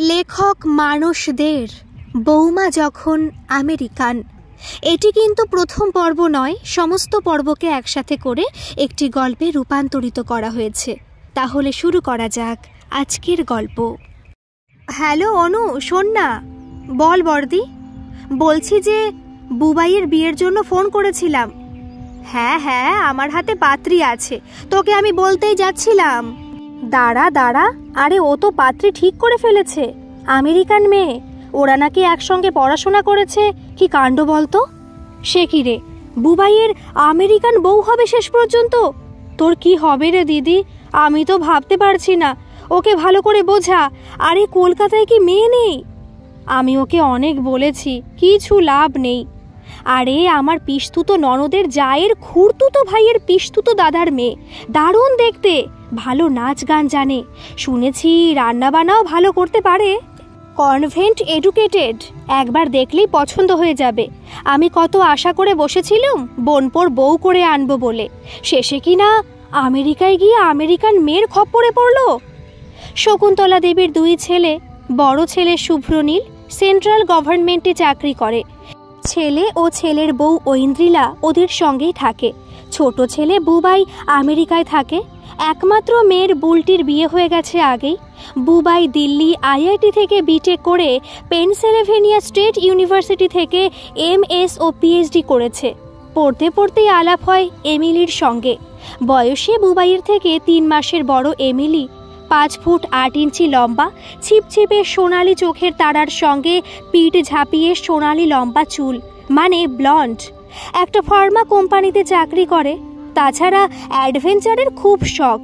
লেখক মানস দের বৌমা যখন আমেরিকান। এটি কিন্তু প্রথম পর্ব নয়, সমস্ত পর্বকে একসাথে করে একটি গল্পে রূপান্তরিত করা হয়েছে। তাহলে শুরু করা যাক আজকের গল্প। হ্যালো অনু, শোন না। বল বর্দি। বলছি যে বুবাইয়ের বিয়ের জন্য ফোন করেছিলাম। হ্যাঁ হ্যাঁ, আমার হাতে পাত্রী আছে, তোকে আমি বলতেই যাচ্ছিলাম। দাঁড়া দাঁড়া, আরে ও তো পাত্রী ঠিক করে ফেলেছে, আমেরিকান মেয়ে। ওরা নাকি একসঙ্গে পড়াশোনা করেছে। কি কাণ্ড বলতো। সে কি রে, বুবাইয়ের আমেরিকান বউ হবে শেষ পর্যন্ত? তোর কি হবে রে দিদি, আমি তো ভাবতে পারছি না। ওকে ভালো করে বোঝা। আরে কলকাতায় কি মেয়ে নেই? আমি ওকে অনেক বলেছি, কিছু লাভ নেই। আরে আমার পিসতুতো ননদের জায়ের খুড়তুতো ভাইয়ের পিসতুতো দাদার মেয়ে, দারুণ দেখতে, ভালো নাচ গান জানে, শুনেছি রান্না বান্নাও ভালো করতে পারে, কনভেন্ট এডুকেটেড। একবার দেখলেই পছন্দ হয়ে যাবে। আমি কত আশা করে বসেছিলাম বোনপোর বউ করে আনবো বলে, শেষে কিনা আমেরিকায় গিয়ে আমেরিকান মেয়ের খপ্পরে পড়লো। শকুন্তলা দেবীর দুই ছেলে, বড় ছেলে শুভ্রনীল সেন্ট্রাল গভর্নমেন্টে চাকরি করে। ছেলে ও ছেলের বউ ঐন্দ্রিলা ওদের সঙ্গেই থাকে। ছোট ছেলে বুবাই আমেরিকায় থাকে। একমাত্র মেয়ের বুলটির বিয়ে হয়ে গেছে আগেই। বুবাই দিল্লি আইআইটি থেকে বিটেক করে পেনসিলভেনিয়া স্টেট ইউনিভার্সিটি থেকে এমএস ও পিএইচডি করেছে। পড়তে পড়তেই আলাপ হয় এমিলির সঙ্গে। বয়সে বুবাইয়ের থেকে 3 মাসের বড় এমিলি 5 ফুট 8 ইঞ্চি লম্বা, ছিপছিপে সোনালি চোখের তারার সঙ্গে পিঠ ঝাঁপিয়ে সোনালি লম্বা চুল, মানে ব্লন্ড। একটা ফার্মা কোম্পানিতে চাকরি করে। তাছাড়া অ্যাডভেঞ্চারের খুব শখ।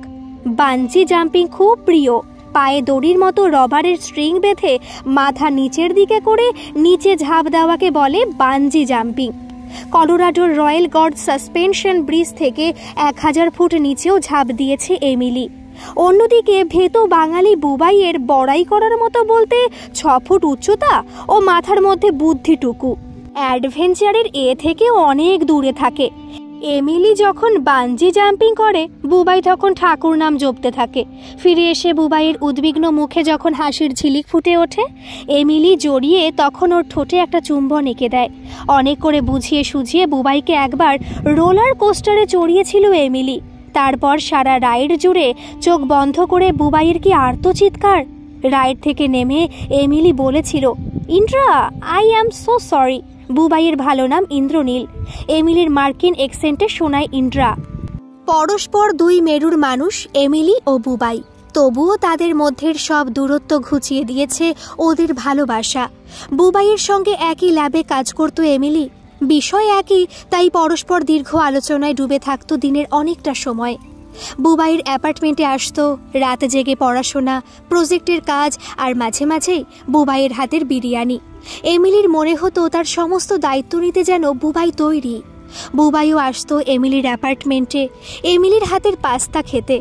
বাঞ্জি জাম্পিং খুব প্রিয়। পায়ে দড়ির মতো রবারের স্ট্রিং বেঁধে মাথা নিচের দিকে করে নিচে ঝাঁপ দেওয়াকে বলে বাঞ্জি জাম্পিং। কলোরাডোর রয়্যাল গর্ড সাসপেনশন ব্রিজ থেকে 1000 ফুট নিচেও ঝাঁপ দিয়েছে এমিলি। অন্যদিকে ভেতো বাঙালি বুবাইয়ের বড়াই করার মতো বলতে 6 ফুট উচ্চতা ও মাথার মধ্যে বুদ্ধিটুকু। অ্যাডভেঞ্চারের এ থেকে অনেক দূরে থাকে। এমিলি যখন বাঞ্জি জাম্পিং করে, বুবাই তখন ঠাকুর নাম জপতে থাকে। ফিরে এসে বুবাইয়ের উদ্বিগ্ন মুখে যখন হাসির ঝিলিক ফুটে ওঠে, এমিলি জড়িয়ে তখন ওর ঠোঁটে একটা চুম্বন এঁকে দেয়। অনেক করে বুঝিয়ে সুঝিয়ে বুবাইকে একবার রোলার কোস্টারে চড়িয়েছিল এমিলি। তারপর সারা রাইড জুড়ে চোখ বন্ধ করে বুবাইয়ের কি আর্তচিৎকার। রাইড থেকে নেমে এমিলি বলেছিল, Indra, I am so sorry. বুবাইয়ের ভালো নাম ইন্দ্রনীল। এমিলির মার্কিন এক্সেন্টে শোনায় ইন্দ্রা। পরস্পর 2 মেরুর মানুষ এমিলি ও বুবাই, তবুও তাদের মধ্যের সব দূরত্ব ঘুচিয়ে দিয়েছে ওদের ভালোবাসা। বুবাইয়ের সঙ্গে একই ল্যাবে কাজ করত এমিলি। বিষয় একই, তাই পরস্পর দীর্ঘ আলোচনায় ডুবে থাকতো দিনের অনেকটা সময়। বুবাইয়ের অ্যাপার্টমেন্টে আসতো, রাত জেগে পড়াশোনা, প্রজেক্টের কাজ, আর মাঝে মাঝেই বুবাইয়ের হাতের বিরিয়ানি। এমিলির মনে হতো তার সমস্ত দায়িত্ব নিতে যেন বুবাই তৈরি। বুবাইও আসতো এমিলির অ্যাপার্টমেন্টে, এমিলির হাতের পাস্তা খেতে।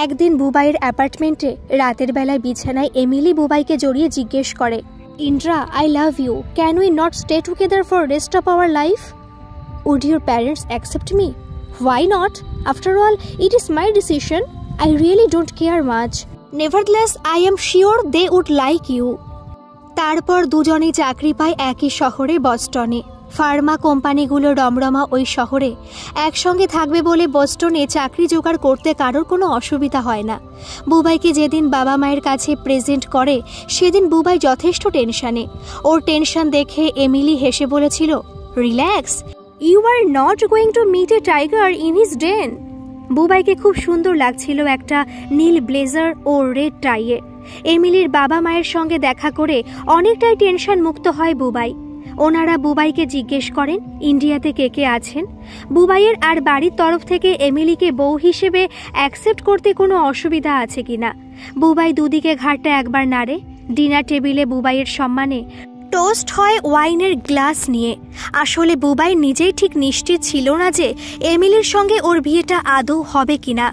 একদিন বুবাইয়ের অ্যাপার্টমেন্টে রাতের বেলায় বিছানায় এমিলি বুবাইকে জড়িয়ে জিজ্ঞেস করে, Indra, I love you. Can we not stay together for rest of our life? Would your parents accept me? Why not? After all, it is my decision. I really don't care much. Nevertheless, I am sure they would like you. তারপর দুজনেই চাকরি পায় একই শহরে, বস্টনে। Pharma কোম্পানিগুলো রমরমা ওই শহরে। একসঙ্গে থাকবে বলে বস্টনে চাকরি জোগাড় করতে কারোর কোনো অসুবিধা হয় না। বুবাইকে যেদিন বাবা মায়ের কাছে প্রেজেন্ট করে, সেদিন বুবাই যথেষ্ট টেনশানে। ওর টেনশন দেখে এমিলি হেসে বলেছিল, relax, you are not going to meet a tiger in his den. বুবাইকে খুব সুন্দর লাগছিল একটা নীল ব্লেজার ও রেড টাইয়ে। এমিলির বাবা মায়ের সঙ্গে দেখা করে অনেকটাই টেনশন মুক্ত হয় বুবাই। ওনারা বুবাইকে জিজ্ঞেস করেন ইন্ডিয়াতে কে কে আছেন। বুবাইয়ের আর বাড়ির তরফ থেকে এমিলিকে বউ হিসেবে অ্যাকসেপ্ট করতে কোনো অসুবিধা আছে কিনা। বুবাই দুদিকে ঘাটটা একবার নাড়ে। ডিনার টেবিলে বুবাইয়ের সম্মানে টোস্ট হয় ওয়াইনের গ্লাস নিয়ে। আসলে বুবাই নিজেই ঠিক নিশ্চিত ছিল না যে এমিলির সঙ্গে ওর বিয়েটা আদৌ হবে কিনা।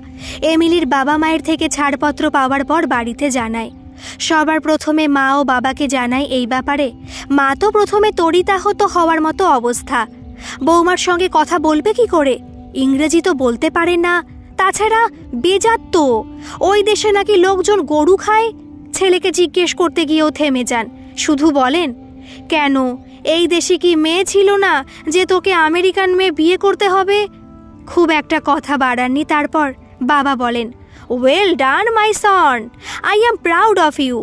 এমিলির বাবা মায়ের থেকে ছাড়পত্র পাওয়ার পর বাড়িতে জানায়। সবার প্রথমে মা ও বাবাকে জানায় এই ব্যাপারে। মা তো প্রথমে তড়িতাহত হওয়ার মতো অবস্থা। বৌমার সঙ্গে কথা বলবে কি করে? ইংরেজি তো বলতে পারে না। তাছাড়া বেজাত তো, ওই দেশে নাকি লোকজন গরু খায়। ছেলেকে জিজ্ঞেস করতে গিয়েও থেমে যান, শুধু বলেন, কেন এই দেশে কি মেয়ে ছিল না যে তোকে আমেরিকান মেয়ে বিয়ে করতে হবে? খুব একটা কথা বাড়াননি। তারপর বাবা বলেন, well done my son, I am proud of you.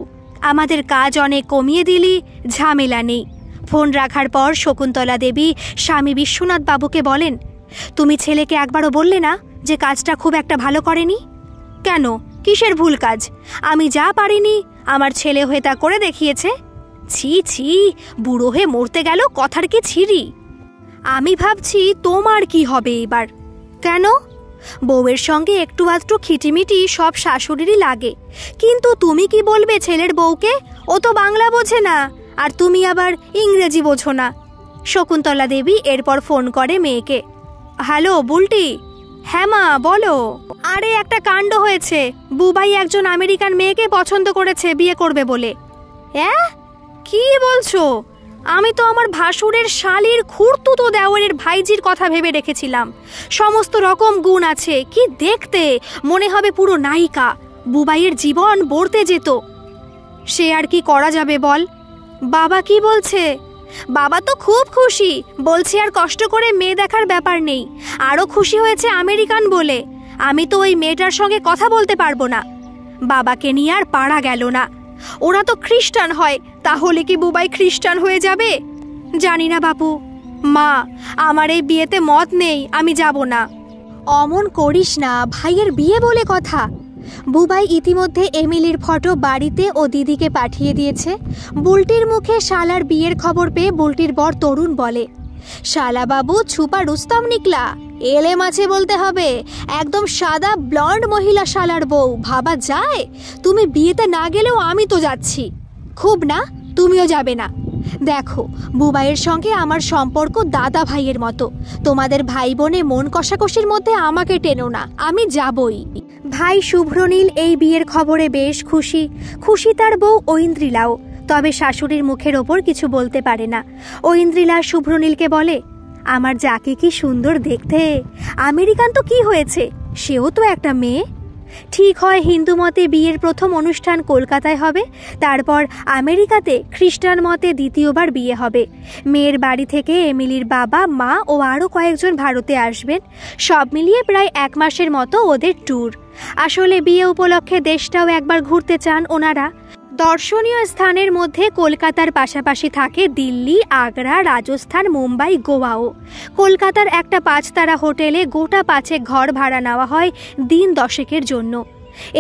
আমাদের কাজ অনেক কমিয়ে দিলি, ঝামেলা নেই। ফোন রাখার পর শকুন্তলা দেবী স্বামী বিশ্বনাথ বাবুকে বলেন, তুমি ছেলেকে একবারও বললে না যে কাজটা খুব একটা ভালো করেনি? কেন, কিসের ভুল কাজ? আমি যা পারিনি আমার ছেলে হয়ে তা করে দেখিয়েছে। ছি ছি, বুড়ো হয়ে মরতে গেল, কথার কি ছিরি? আমি ভাবছি তোমার কি হবে এবার। কেন? বউয়ের সঙ্গে একটু আধটু খিটিমিটি সব শাশুড়িরই লাগে, কিন্তু তুমি কি বলবে ছেলের বউকে? ও তো বাংলা বোঝে না, আর তুমি আবার ইংরেজি বোঝো না। শকুন্তলা দেবী এরপর ফোন করে মেয়েকে, হ্যালো বুলটি। হ্যাঁ মা, বলো। আরে একটা কাণ্ড হয়েছে, বুবাই একজন আমেরিকান মেয়েকে পছন্দ করেছে বিয়ে করবে বলে। কি বলছো? আমি তো আমার ভাসুরের শালীর খুড়তুতো দেওরের ভাইজির কথা ভেবে রেখেছিলাম। সমস্ত রকম গুণ আছে, কি দেখতে, মনে হবে পুরো নায়িকা। বুবাইয়ের জীবন বর্তে যেত। সে আর কি করা যাবে বল? বাবা কি বলছে? বাবা তো খুব খুশি, বলছে আর কষ্ট করে মেয়ে দেখার ব্যাপার নেই। আরও খুশি হয়েছে আমেরিকান বলে। আমি তো ওই মেয়েটার সঙ্গে কথা বলতে পারবো না। বাবাকে নিয়ে আর পারা গেল না। ওরা তো খ্রিস্টান হয়, তাহলে কি বুবাই খ্রিস্টান হয়ে যাবে? জানি না বাপু। মা, আমার এই বিয়েতে মত নেই, আমি যাব না। অমন করিস না, ভাইয়ের বিয়ে বলে কথা। বুবাই ইতিমধ্যে এমিলির ফটো বাড়িতে ও দিদিকে পাঠিয়ে দিয়েছে। বুলটির মুখে শালার বিয়ের খবর পেয়ে বুলটির বর তরুণ বলে, শালা বাবু ছুপা রুস্তম নিকলা, এলে মাছে বলতে হবে। একদম সাদা ব্লন্ড মহিলা শালার বউ, ভাবা যায়? তুমি বিয়েতে না গেলেও আমি তো যাচ্ছি। খুব না, তুমিও যাবে না? দেখো, বুবাইয়ের সঙ্গে আমার সম্পর্ক দাদা ভাইয়ের মতো। তোমাদের ভাই বোনে মন কষাকষির মধ্যে আমাকে টেনো না, আমি যাবই। ভাই শুভ্রনীল এই বিয়ের খবরে বেশ খুশি, খুশি তার বউ ঐন্দ্রিলাও। তবে শাশুড়ির মুখের ওপর কিছু বলতে পারে না। ঐন্দ্রিলা শুভ্রনীলকে বলে, আমার যাকে কি সুন্দর দেখতে। আমেরিকান তো কি হয়েছে, সেও তো একটা মেয়ে। ঠিক হয় হিন্দু মতে বিয়ের প্রথম অনুষ্ঠান কলকাতায় হবে, তারপর আমেরিকাতে খ্রিস্টান মতে দ্বিতীয়বার বিয়ে হবে। মেয়ের বাড়ি থেকে এমিলির বাবা, মা ও আরও কয়েকজন ভারতে আসবেন। সব মিলিয়ে প্রায় 1 মাসের মতো ওদের ট্যুর। আসলে বিয়ে উপলক্ষে দেশটাও একবার ঘুরতে চান ওনারা। দর্শনীয় স্থানের মধ্যে কলকাতার পাশাপাশি থাকে দিল্লি, আগ্রা, রাজস্থান, মুম্বাই, গোয়াও। কলকাতার একটা 5 তারা হোটেলে গোটা 5 ঘর ভাড়া নেওয়া হয় দিন 10 জন্য।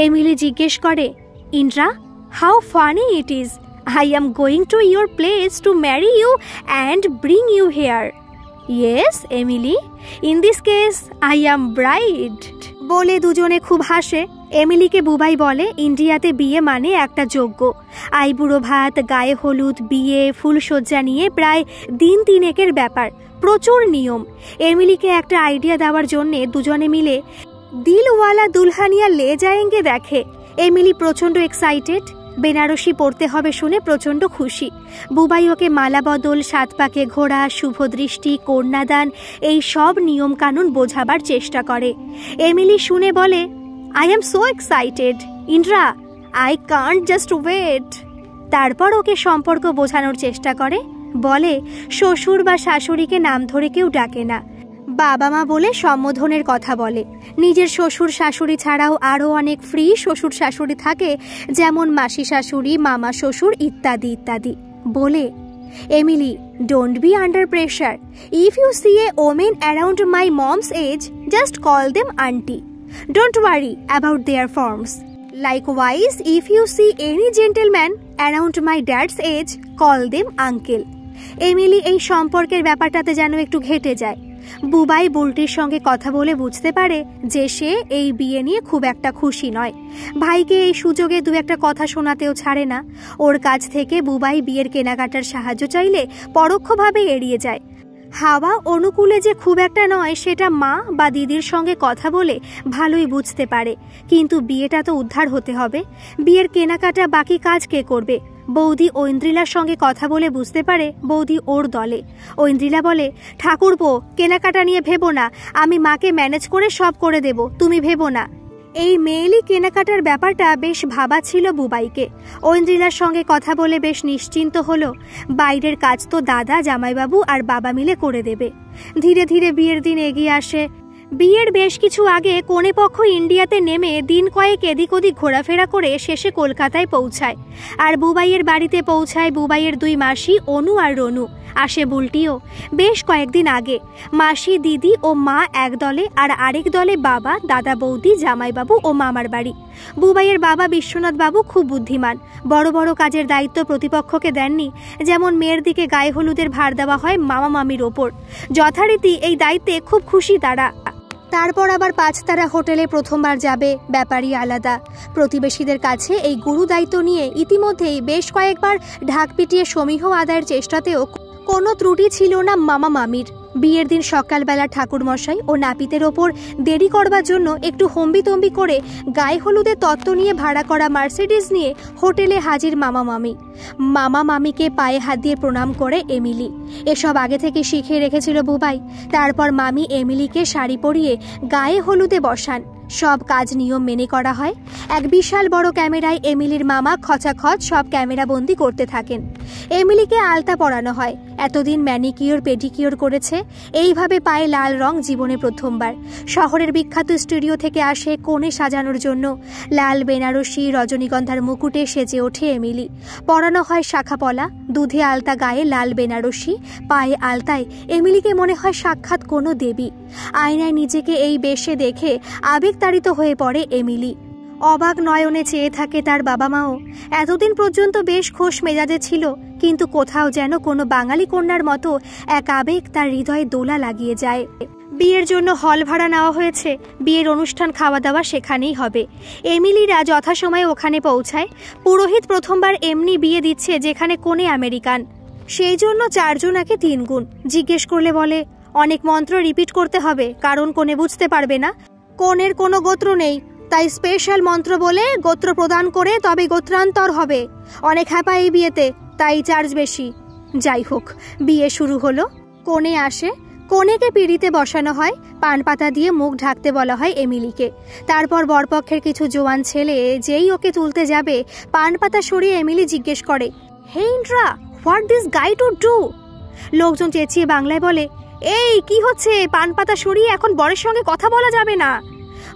এমিলি জিজ্ঞেস করে, Indra, how funny it is. I am going to your place to marry you and bring you here. Yes Emily, in this case I am bride. বলে দুজনে খুব হাসে। এমিলিকে বুবাই বলে, ইন্ডিয়াতে বিয়ে মানে একটা যজ্ঞ। আইবুড়ো ভাত, গায়ে হলুদ, বিয়ে, ফুলসজ্জা নিয়ে প্রায় দিন 3 ব্যাপার, প্রচুর নিয়ম। এমিলিকে একটা আইডিয়া দেওয়ার জন্যে দুজনে মিলে দিলওয়ালা দুলহানিয়া লে যায়েঙ্গে দেখে। এমিলি প্রচণ্ড এক্সাইটেড। বেনারসি পড়তে হবে শুনে প্রচণ্ড খুশি। বুবাই ওকে মালা বদল, 7 পাকে ঘোড়া, শুভদৃষ্টি, কন্যাদান, এই সব নিয়মকানুন বোঝাবার চেষ্টা করে। এমিলি শুনে বলে, I am so excited, Indra, I can't just wait. তারপর ওকে সম্পর্ক বোঝানোর চেষ্টা করে। বলে, শ্বশুর বা শাশুড়িকে নাম ধরে কেউ ডাকে না, বাবা মা বলে সম্বোধনের কথা বলে। নিজের শ্বশুর শাশুড়ি ছাড়াও আরও অনেক ফ্রি শ্বশুর শাশুড়ি থাকে, যেমন মাসি শাশুড়ি, মামা শ্বশুর ইত্যাদি ইত্যাদি। বলে, Emily, don't be under pressure. If you see a women around my mom's age, just call them aunty. Don't worry about their forms. Likewise, if you see any gentleman around my dad's age, call them uncle. Emily এই সম্পর্কের ব্যাপারটাতে যেন একটু ঘেটে যায়। বুবাই বুলটির সঙ্গে কথা বলে বুঝতে পারে যে সে এই বিয়ে নিয়ে খুব একটা খুশি নয়। ভাইকে এই সুযোগে 2-1 কথা শোনাতেও ছাড়ে না। ওর কাছ থেকে বুবাই বিয়ের কেনাকাটার সাহায্য চাইলে পরোক্ষভাবে এড়িয়ে যায়। হাওয়া অনুকূলে যে খুব একটা নয় সেটা মা বা দিদির সঙ্গে কথা বলে ভালোই বুঝতে পারে, কিন্তু বিয়েটা তো উদ্ধার হতে হবে। বিয়ের কেনাকাটা বাকি কাজ কে করবে? বৌদি ঐন্দ্রিলার সঙ্গে কথা বলে বুঝতে পারে বৌদি ওর দলে। ঐন্দ্রিলা বলে, ঠাকুরপো, কেনাকাটা নিয়ে ভেবো না, আমি মাকে ম্যানেজ করে সব করে দেব, তুমি ভেবো না। এই মেয়েলি কেনাকাটার ব্যাপারটা বেশ ভাবা ছিল বুবাইকে। ঐন্দ্রিলার সঙ্গে কথা বলে বেশ নিশ্চিন্ত হলো, বাইরের কাজ তো দাদা, জামাইবাবু আর বাবা মিলে করে দেবে। ধীরে ধীরে বিয়ের দিন এগিয়ে আসে। বিয়ের বেশ কিছু আগে কনে পক্ষ ইন্ডিয়াতে নেমে দিন কয়েক এদিক ওদিক ঘোরাফেরা করে শেষে কলকাতায় পৌঁছায়। আর বুবাইয়ের বাড়িতে পৌঁছায় বুবাইয়ের দুই মাসি অনু আর রনু। আসে বুলটিও বেশ কয়েকদিন আগে। মাসি, দিদি ও মা এক দলে, আর আরেক দলে বাবা, দাদা, বৌদি, জামাইবাবু ও মামার বাড়ি। বুবাইয়ের বাবা বিশ্বনাথ বাবু খুব বুদ্ধিমান। বড় বড় কাজের দায়িত্ব প্রতিপক্ষকে দেননি। যেমন মেয়ের দিকে গায়ে হলুদের ভার দেওয়া হয় মামা মামির ওপর। যথারীতি এই দায়িত্বে খুব খুশি তারা। তারপর আবার 5 তারা হোটেলে প্রথমবার যাবে, ব্যাপারই আলাদা। প্রতিবেশীদের কাছে এই গুরু দায়িত্ব নিয়ে ইতিমধ্যেই বেশ কয়েকবার ঢাক পিটিয়ে সমীহ আদায়ের চেষ্টাতেও কোনো ত্রুটি ছিল না মামা মামির। বিয়ের দিন সকালবেলা ঠাকুরমশাই ও নাপিতের ওপর দেরি করবার জন্য একটু হম্বিতম্বি করে গায়ে হলুদের তত্ত্ব নিয়ে ভাড়া করা মার্সিডিজ নিয়ে হোটেলে হাজির মামা মামি। মামা মামিকে পায়ে হাত দিয়ে প্রণাম করে এমিলি। এসব আগে থেকে শিখে রেখেছিল বুবাই। তারপর মামি এমিলিকে শাড়ি পরিয়ে গায়ে হলুদে বসান। সব কাজ নিয়ম মেনে করা হয়। এক বিশাল বড় ক্যামেরায় এমিলির মামা খচাখচ সব ক্যামেরা বন্দি করতে থাকেন। এমিলিকে আলতা পরানো হয়। এতদিন ম্যানিকিওর পেডিকিওর করেছে। এইভাবে পায়ে লাল রং জীবনে প্রথমবার। শহরের বিখ্যাত স্টুডিও থেকে আসে কোণে সাজানোর জন্য। লাল বেনারসি রজনীগন্ধার মুকুটে সেজে ওঠে এমিলি। পরানো হয় শাখাপলা, দুধে আলতা, গায়ে লাল বেনারসি, পায়ে আলতায় এমিলিকে মনে হয় সাক্ষাৎ কোনো দেবী। আয়নায় নিজেকে এই বেশে দেখে আবেগতাড়িত হয়ে পড়ে এমিলি। অবাক নয়নে চেয়ে থাকে তার বাবা মাও। এতদিন পর্যন্ত বেশ খোশ মেজাজে ছিল, কিন্তু কোথাও যেন কোনো বাঙালি কন্যার মতো এক আবেগ তার হৃদয়ে দোলা লাগিয়ে যায়। বিয়ের জন্য হল ভাড়া নেওয়া হয়েছে। বিয়ের অনুষ্ঠান, খাওয়া দাওয়া সেখানেই হবে। এমিলিরা যথাসময়ে ওখানে পৌঁছায়। পুরোহিত প্রথমবার এমনি বিয়ে দিচ্ছে যেখানে কোণে আমেরিকান, সেই জন্য 4 জনাকে 3 গুণ। জিজ্ঞেস করলে বলে অনেক মন্ত্র রিপিট করতে হবে, কারণ কোণে বুঝতে পারবে না। কোণের কোনো গোত্র নেই, তাই স্পেশাল মন্ত্র বলে গোত্র প্রদান করে তবে গোত্রান্তর হবে। অনেক হ্যাপা এই বিয়েতে, তাই চার্জ বেশি। যাই হোক, বিয়ে শুরু হলো। কোণে আসে। কোণেকে পিঁড়িতে বসানো হয়। পান পাতা দিয়ে মুখ ঢাকতে বলা হয় এমিলিকে। তারপর বরপক্ষের কিছু জোয়ান ছেলে যেই ওকে তুলতে যাবে, পান পাতা সরিয়ে এমিলি জিজ্ঞেস করে, hey Indra, what this guy to do? লোকজন চেঁচিয়ে বাংলায় বলে, এই কি হচ্ছে? পান পাতা সরিয়ে এখন বরের সঙ্গে কথা বলা যাবে না।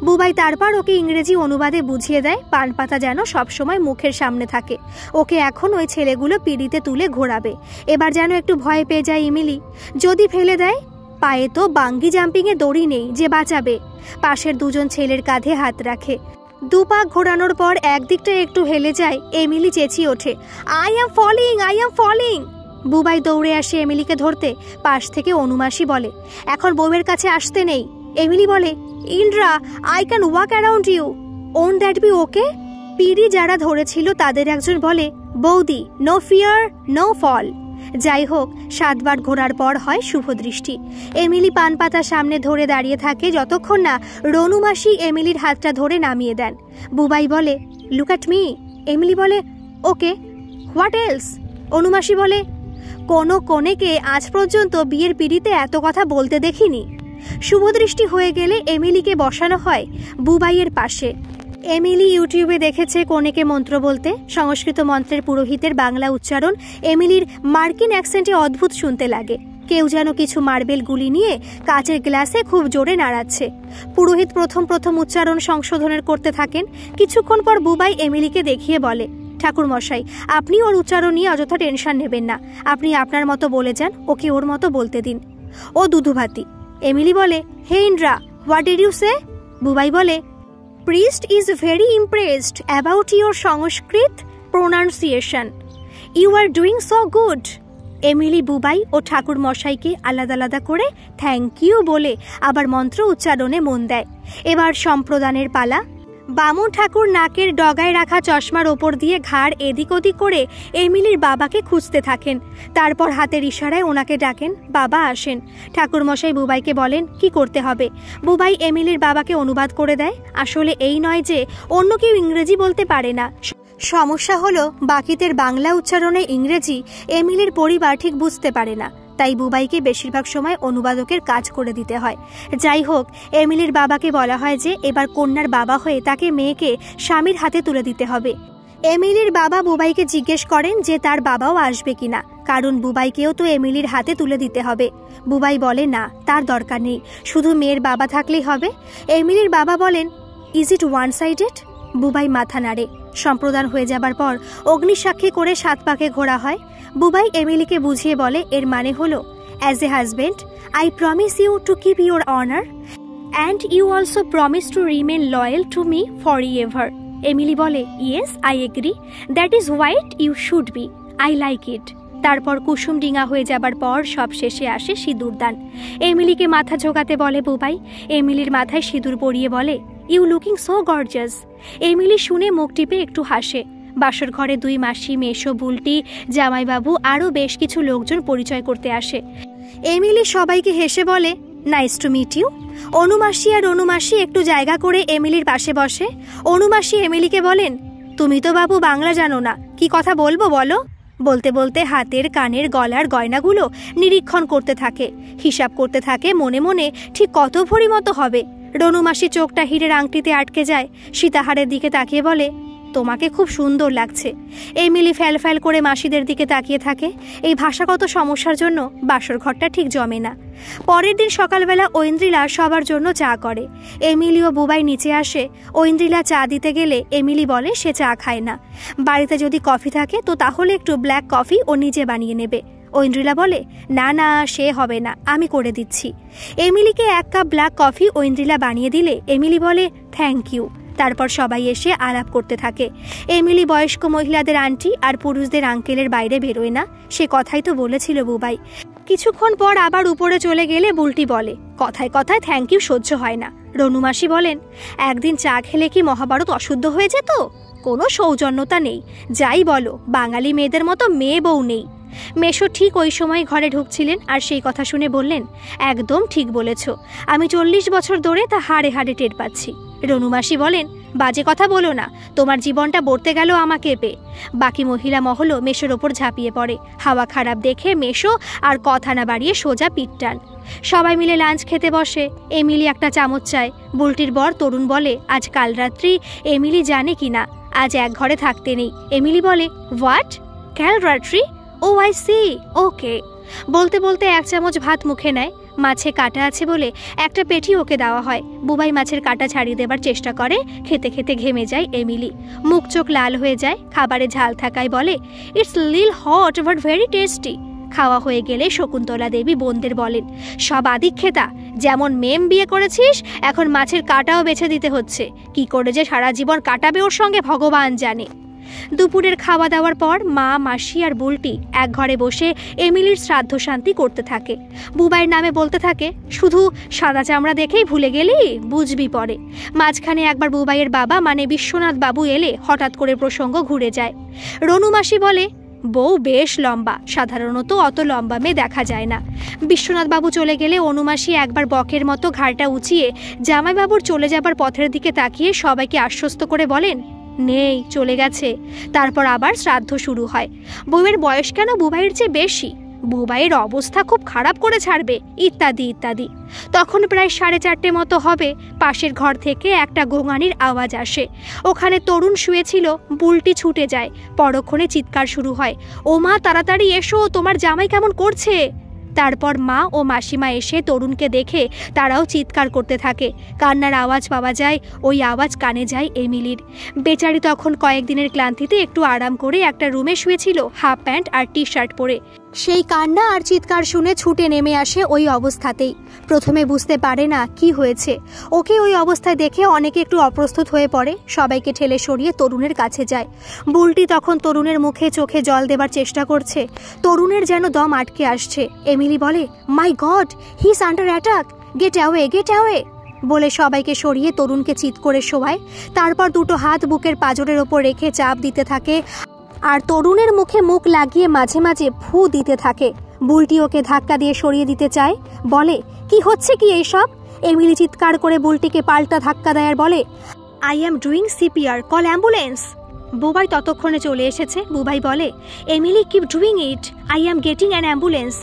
বুবাই তারপর ওকে ইংরেজি অনুবাদে বুঝিয়ে দেয় পান পাতা যেন সবসময় মুখের সামনে থাকে। ওকে এখন ওই ছেলেগুলো পিঁড়িতে তুলে ঘোরাবে। এবার যেন একটু ভয় পেয়ে যায় এমিলি। যদি ফেলে দেয়, পায়ে তো বাঙ্গি জাম্পিংয়ে দড়ি নেই যে বাঁচাবে। পাশের 2 জন ছেলের কাঁধে হাত রাখে। 2 পা ঘোরানোর পর একদিকটা একটু হেলে যায়। এমিলি চেঁচিয়ে ওঠে, I am falling, I am falling. Bubai দৌড়ে আসে এমিলিকে ধরতে। পাশ থেকে অনুমাসী বলে, এখন বউয়ের কাছে আসতে নেই। এমিলি বলে, Indra, I can walk around you, won't that be okay? পিড়ি যারা ধরেছিল তাদের একজন বলে, বৌদি, নো ফিয়ার, নো ফল। যাই হোক, 7 বার ঘোরার পর হয় শুভ দৃষ্টি। এমিলি পান পাতা সামনে ধরে দাঁড়িয়ে থাকে যতক্ষণ না রনু মাসি এমিলির হাতটা ধরে নামিয়ে দেন। বুবাই বলে, লুক অ্যাট মি। এমিলি বলে, ওকে, হোয়াট এলস? অনুমাসি বলে, কোনো কনেকে আজ পর্যন্ত বিয়ের পিঁড়িতে এত কথা বলতে দেখিনি। শুভদৃষ্টি হয়ে গেলে এমিলিকে বসানো হয় বুবাইয়ের পাশে। এমিলি ইউটিউবে দেখেছে কনেকে মন্ত্র বলতে। সংস্কৃত মন্ত্রের পুরোহিতের বাংলা উচ্চারণ এমিলির মার্কিন অ্যাকসেন্টে অদ্ভুত শুনতে লাগে। কেউ যেন কিছু মার্বেল গুলি নিয়ে কাচের গ্লাসে খুব জোরে নাড়াচ্ছে। পুরোহিত প্রথম উচ্চারণ সংশোধনের করতে থাকেন। কিছুক্ষণ পর বুবাই এমিলিকে দেখিয়ে বলে, ঠাকুর মশাই, আপনি ওর উচ্চারণ নিয়ে অযথা টেনশন নেবেন না। আপনি আপনার মতো বলে যান, ওকে ওর মতো বলতে দিন। ও দুধুভাতি। এমিলি বলে, হে ইন্দ্রা, হোয়াট ডিড ইউ সে? বুবাই বলে, priest is very impressed about your Sanskrit pronunciation. You are doing so good. Emily Bubai ও ঠাকুর মশাইকে আলাদা আলাদা করে থ্যাংক ইউ বলে আবার মন্ত্র উচ্চারণে মন দেয়। এবার সম্প্রদানের পালা। বামুন ঠাকুর নাকের ডগায় রাখা চশমার ওপর দিয়ে ঘাড় এদিক ওদিক করে এমিলির বাবাকে খুঁজতে থাকেন। তারপর হাতের ইশারায় ওনাকে ডাকেন, বাবা আসেন। ঠাকুরমশাই বুবাইকে বলেন কি করতে হবে। বুবাই এমিলির বাবাকে অনুবাদ করে দেয়। আসলে এই নয় যে অন্য কেউ ইংরেজি বলতে পারে না, সমস্যা হলো বাকিদের বাংলা উচ্চারণে ইংরেজি এমিলির পরিবার ঠিক বুঝতে পারে না। তাই বুবাইকে বেশিরভাগ সময় অনুবাদকের কাজ করে দিতে হয়। যাই হোক, এমিলির বাবাকে বলা হয় যে এবার কন্যার বাবা হয়ে তাকে মেয়েকে স্বামীর হাতে তুলে দিতে হবে। এমিলির বাবা বুবাইকে জিজ্ঞেস করেন যে তার বাবাও আসবে কিনা, কারণ বুবাইকেও তো এমিলির হাতে তুলে দিতে হবে। বুবাই বলে না, তার দরকার নেই, শুধু মেয়ের বাবা থাকলেই হবে। এমিলির বাবা বলেন, is it one sided? Bubai মাথা নাড়ে। সম্প্রদান হয়ে যাবার পর অগ্নিসাক্ষী করে 7 পাকে ঘোরা হয়। বুবাই এমিলিকে বুঝিয়ে বলে, এর মানে হলো, as a husband I promise you to keep your honour and you also promise to remain loyal to me forever. Emily বলে, yes I agree, that is what you should be, I like it. তারপর কুসুম ডিঙা হয়ে যাবার পর সব শেষে আসে সিঁদুরদান। এমিলিকে মাথা ঝোঁকাতে বলে বুবাই। এমিলির মাথায় সিঁদুর পরিয়ে বলে, ইউ লুকিং সো গর্জাস। এমিলি শুনে মুখ টিপে একটু হাসে। বাসর ঘরে 2 মাসি, মেশো, বুলটি, জামাইবাবু আরও বেশ কিছু লোকজন পরিচয় করতে আসে। এমিলি সবাইকে হেসে বলে, নাইস টু মিট ইউ। অনুমাসি আর অনুমাসি একটু জায়গা করে এমিলির পাশে বসে। অনুমাসি এমিলিকে বলেন, তুমি তো বাবু বাংলা জানো না, কি কথা বলবো বলো? বলতে বলতে হাতের, কানের, গলার গয়নাগুলো নিরীক্ষণ করতে থাকে, হিসাব করতে থাকে মনে মনে ঠিক কত ভরি মতো হবে। রনুমাসি চোখটা হীরের আংটিতে আটকে যায়। সীতাহারের দিকে তাকিয়ে বলে, তোমাকে খুব সুন্দর লাগছে। এমিলি ফ্যাল ফ্যাল করে মাসিদের দিকে তাকিয়ে থাকে। এই ভাষাগত সমস্যার জন্য বাসর ঘরটা ঠিক জমে না। পরের দিন সকালবেলা ঐন্দ্রিলা সবার জন্য চা করে। এমিলি ও বুবাই নিচে আসে। ঐন্দ্রিলা চা দিতে গেলে এমিলি বলে সে চা খায় না। বাড়িতে যদি কফি থাকে তো তাহলে একটু ব্ল্যাক কফি ও নিজে বানিয়ে নেবে। ঐন্দ্রিলা বলে, না না, সে হবে না, আমি করে দিচ্ছি। এমিলিকে 1 কাপ ব্ল্যাক কফি ঐন্দ্রিলা বানিয়ে দিলে এমিলি বলে, থ্যাংক ইউ। তারপর সবাই এসে আলাপ করতে থাকে। এমিলি বয়স্ক মহিলাদের আন্টি আর পুরুষদের আঙ্কেলের বাইরে বেরোয় না, সে কথাই তো বলেছিল বুবাই। কিছুক্ষণ পর আবার উপরে চলে গেলে বুলটি বলে, কথায় কথায় থ্যাংক ইউ সহ্য হয় না। রনুমাসি বলেন, একদিন চা খেলে কি মহাভারত অশুদ্ধ হয়ে যেত? কোনো সৌজন্যতা নেই, যাই বলো, বাঙালি মেয়েদের মতো মেয়ে বউ নেই। মেশো ঠিক ওই সময় ঘরে ঢুকছিলেন আর সেই কথা শুনে বললেন, একদম ঠিক বলেছ, আমি 40 বছর ধরে তা হাড়ে হাড়ে টের পাচ্ছি। রনুমাসি বলেন, বাজে কথা বলো না, তোমার জীবনটা বর্তে গেল আমাকে পেয়ে। বাকি মহিলা মহলও মেশোর ওপর ঝাঁপিয়ে পড়ে। হাওয়া খারাপ দেখে মেশো আর কথা না বাড়িয়ে সোজা পিটটান। সবাই মিলে লাঞ্চ খেতে বসে। এমিলি একটা চামচ চায়। বুলটির বর তরুণ বলে, আজ কাল রাত্রি এমিলি জানে কি না আজ এক ঘরে থাকতে নেই। এমিলি বলে, হোয়াট, কাল রাত্রি? ও আই সি, ওকে। বলতে বলতে 1 চামচ ভাত মুখে নেয়। মাছে কাটা আছে বলে একটা পেটি ওকে দেওয়া হয়। বুবাই মাছের কাটা ছাড়িয়ে দেবার চেষ্টা করে। খেতে খেতে ঘেমে যায় এমিলি, মুখ চোখ লাল হয়ে যায়। খাবারে ঝাল থাকায় বলে, ইটস লিল হট বাট ভেরি টেস্টি। খাওয়া হয়ে গেলে শকুন্তলা দেবী বোনদের বলেন, সব আদিক্ষেতা, যেমন মেম বিয়ে করেছিস এখন মাছের কাটাও বেছে দিতে হচ্ছে। কি করে যে সারা জীবন কাটাবে ওর সঙ্গে ভগবান জানে। দুপুরের খাওয়া দাওয়ার পর মা, মাসি আর বুলটি এক ঘরে বসে এমিলির শ্রাদ্ধ শান্তি করতে থাকে। বুবাইয়ের নামে বলতে থাকে, শুধু সাদা চামড়া দেখেই ভুলে গেলি, বুঝবি পরে। মাঝখানে একবার বুবাইয়ের বাবা মানে বিশ্বনাথ বাবু এলে হঠাৎ করে প্রসঙ্গ ঘুরে যায়। রনুমাসি বলে, বউ বেশ লম্বা, সাধারণত অত লম্বা মেয়ে দেখা যায় না। বিশ্বনাথ বাবু চলে গেলে অনুমাসি একবার বকের মতো ঘাড়টা উঁচিয়ে জামাইবাবুর চলে যাবার পথের দিকে তাকিয়ে সবাইকে আশ্বস্ত করে বলেন, নেই, চলে গেছে। তারপর আবার শ্রাদ্ধ শুরু হয়। বউয়ের বয়স কেন বুবাইয়ের চেয়ে বেশি, বুবাইয়ের অবস্থা খুব খারাপ করে ছাড়বে, ইত্যাদি ইত্যাদি। তখন প্রায় 4:30 মতো হবে। পাশের ঘর থেকে একটা গোঙানির আওয়াজ আসে। ওখানে তরুণ শুয়েছিল। বুলটি ছুটে যায়। পরক্ষণে চিৎকার শুরু হয়, ও মা, তাড়াতাড়ি এসো, তোমার জামাই কেমন করছে। তারপর মা ও মাসিমা এসে তরুণকে দেখে তারাও চিৎকার করতে থাকে। কান্নার আওয়াজ পাওয়া যায়। ওই আওয়াজ কানে যায় এমিলির। বেচারি তখন কয়েকদিনের ক্লান্তিতে একটু আরাম করে একটা রুমে শুয়েছিল, হাফ প্যান্ট আর টি-শার্ট পরে। সেই কান্না আর চিৎকার শুনে ছুটে নেমে আসে ওই অবস্থাতেই। প্রথমে বুঝতে পারে না কি হয়েছে। ওকে ওই অবস্থায় দেখে অনেকে একটু অপ্রস্তুত হয়ে পড়ে। সবাইকে ঠেলে সরিয়ে তরুণের কাছে যায়। বুলটি তখন তরুণের মুখে চোখে জল দেবার চেষ্টা করছে। তরুণের যেন দম আটকে আসছে। এমিলি বলে, my god, he is under attack, get away, get away বলে সবাইকে সরিয়ে তরুণকে চিৎ করে শোয়ায়। তারপর দুটো হাত বুকের পাঁজরের ওপর রেখে চাপ দিতে থাকে আর তরুণের মুখে মুখ লাগিয়ে মাঝে মাঝে ফু দিতে থাকে। বুলটি ওকে ধাক্কা দিয়ে সরিয়ে দিতে চায়, বলে, কি হচ্ছে কি এইসব? এমিলি চিৎকার করে বুলটিকে পাল্টা ধাক্কা দেয় আর বলে, I am doing CPR, call ambulance. Bubai ততক্ষণে চলে এসেছে। বুবাই বলে, Emily, keep doing it, I am getting an ambulance.